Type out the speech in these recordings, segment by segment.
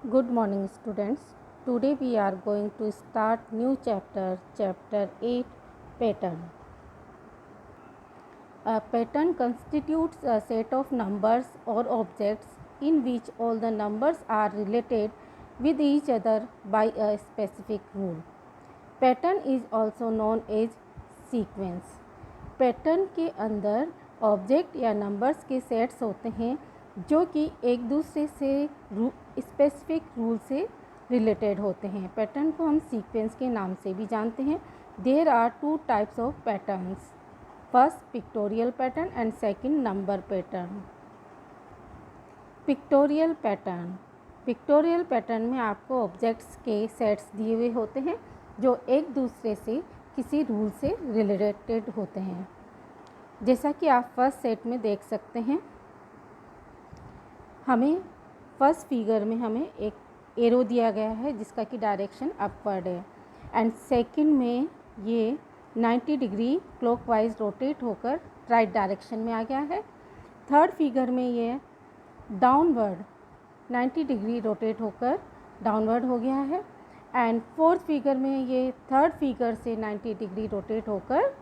Good morning students. Today we are going to start new chapter 8 pattern. A pattern constitutes a set of numbers or objects in which all the numbers are related with each other by a specific rule. Pattern is also known as sequence. Pattern के अंदर object या numbers के sets होते हैं जो कि एक दूसरे से स्पेसिफिक रूल से रिलेटेड होते हैं। पैटर्न को हम सीक्वेंस के नाम से भी जानते हैं। There are two types of patterns, first pictorial pattern and second number pattern. Pictorial pattern में आपको ऑब्जेक्ट्स के सेट्स दिए हुए होते हैं जो एक दूसरे से किसी रूल से रिलेटेड होते हैं। जैसा कि आप फर्स्ट सेट में देख सकते हैं, हमें फर्स्ट फिगर में हमें एक एरो दिया गया है जिसका कि डायरेक्शन अपवर्ड है, एंड सेकंड में ये 90 डिग्री क्लॉकवाइज रोटेट होकर राइट डायरेक्शन में आ गया है। थर्ड फिगर में ये डाउनवर्ड 90 डिग्री रोटेट होकर डाउनवर्ड हो गया है, एंड फोर्थ फिगर में ये थर्ड फिगर से 90 डिग्री रोटेट होकर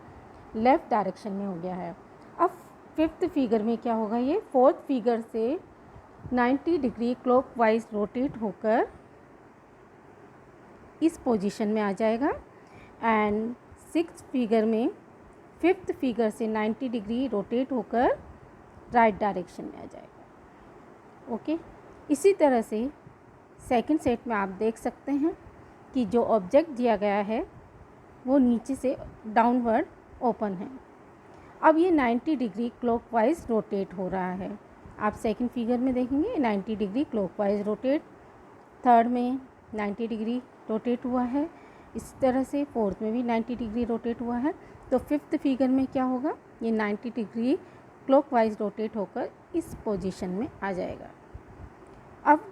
लेफ़्ट डायरेक्शन में हो गया है। अब फिफ्थ फिगर में क्या होगा, ये फोर्थ फिगर से 90 डिग्री क्लॉकवाइज रोटेट होकर इस पोजीशन में आ जाएगा, एंड सिक्स्थ फिगर में फिफ्थ फिगर से 90 डिग्री रोटेट होकर राइट डायरेक्शन में आ जाएगा। ओके, इसी तरह से सेकंड सेट में आप देख सकते हैं कि जो ऑब्जेक्ट दिया गया है वो नीचे से डाउनवर्ड ओपन है। अब ये 90 डिग्री क्लॉकवाइज रोटेट हो रहा है। आप सेकंड फिगर में देखेंगे 90 डिग्री क्लॉकवाइज रोटेट, थर्ड में 90 डिग्री रोटेट हुआ है, इस तरह से फोर्थ में भी 90 डिग्री रोटेट हुआ है। तो फिफ्थ फिगर में क्या होगा, ये 90 डिग्री क्लॉकवाइज रोटेट होकर इस पोजीशन में आ जाएगा। अब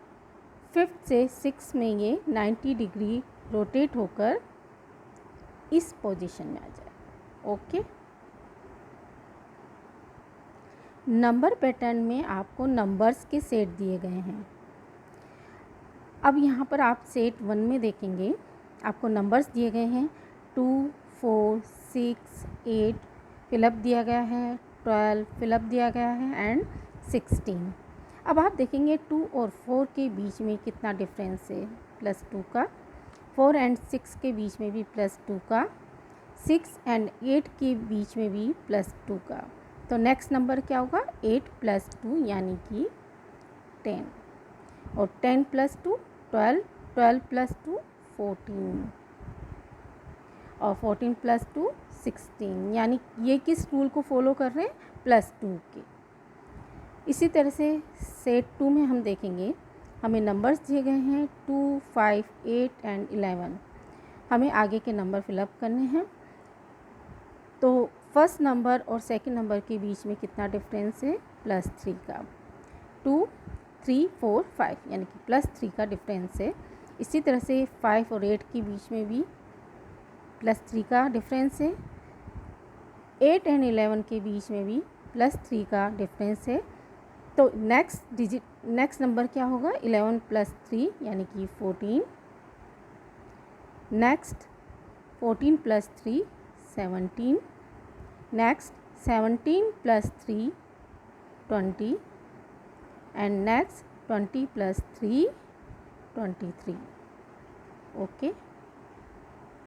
फिफ्थ से सिक्स में ये 90 डिग्री रोटेट होकर इस पोजीशन में आ जाएगा। ओके, नंबर पैटर्न में आपको नंबर्स के सेट दिए गए हैं। अब यहाँ पर आप सेट 1 में देखेंगे, आपको नंबर्स दिए गए हैं 2, 4, 6, 8, फिलअप दिया गया है, 12 फिलअप दिया गया है, एंड 16। अब आप देखेंगे 2 और 4 के बीच में कितना डिफरेंस है, +2 का। 4 एंड 6 के बीच में भी +2 का। 6 एंड 8 के बीच में भी +2 का। तो नेक्स्ट नंबर क्या होगा, 8 + 2 यानी कि 10, और 10 + 2 12, 12 + 2 14, और 14 + 2 16, यानी ये किस रूल को फॉलो कर रहे हैं, +2 के। इसी तरह से सेट 2 में हम देखेंगे, हमें नंबर्स दिए गए हैं 2, 5, 8 एंड 11। हमें आगे के नंबर फिलअप करने हैं। तो फर्स्ट नंबर और सेकंड नंबर के बीच में कितना डिफरेंस है, +3 का। 2, 3, 4, 5 यानी कि +3 का डिफरेंस है। इसी तरह से 5 और 8 के बीच में भी +3 का डिफरेंस है। 8 एंड 11 के बीच में भी +3 का डिफरेंस है। तो नेक्स्ट नंबर क्या होगा, 11 + 3 यानी कि 14। Next 14 + 3 17। Next 17 + 3 20, and next 20 + 3 23। Okay.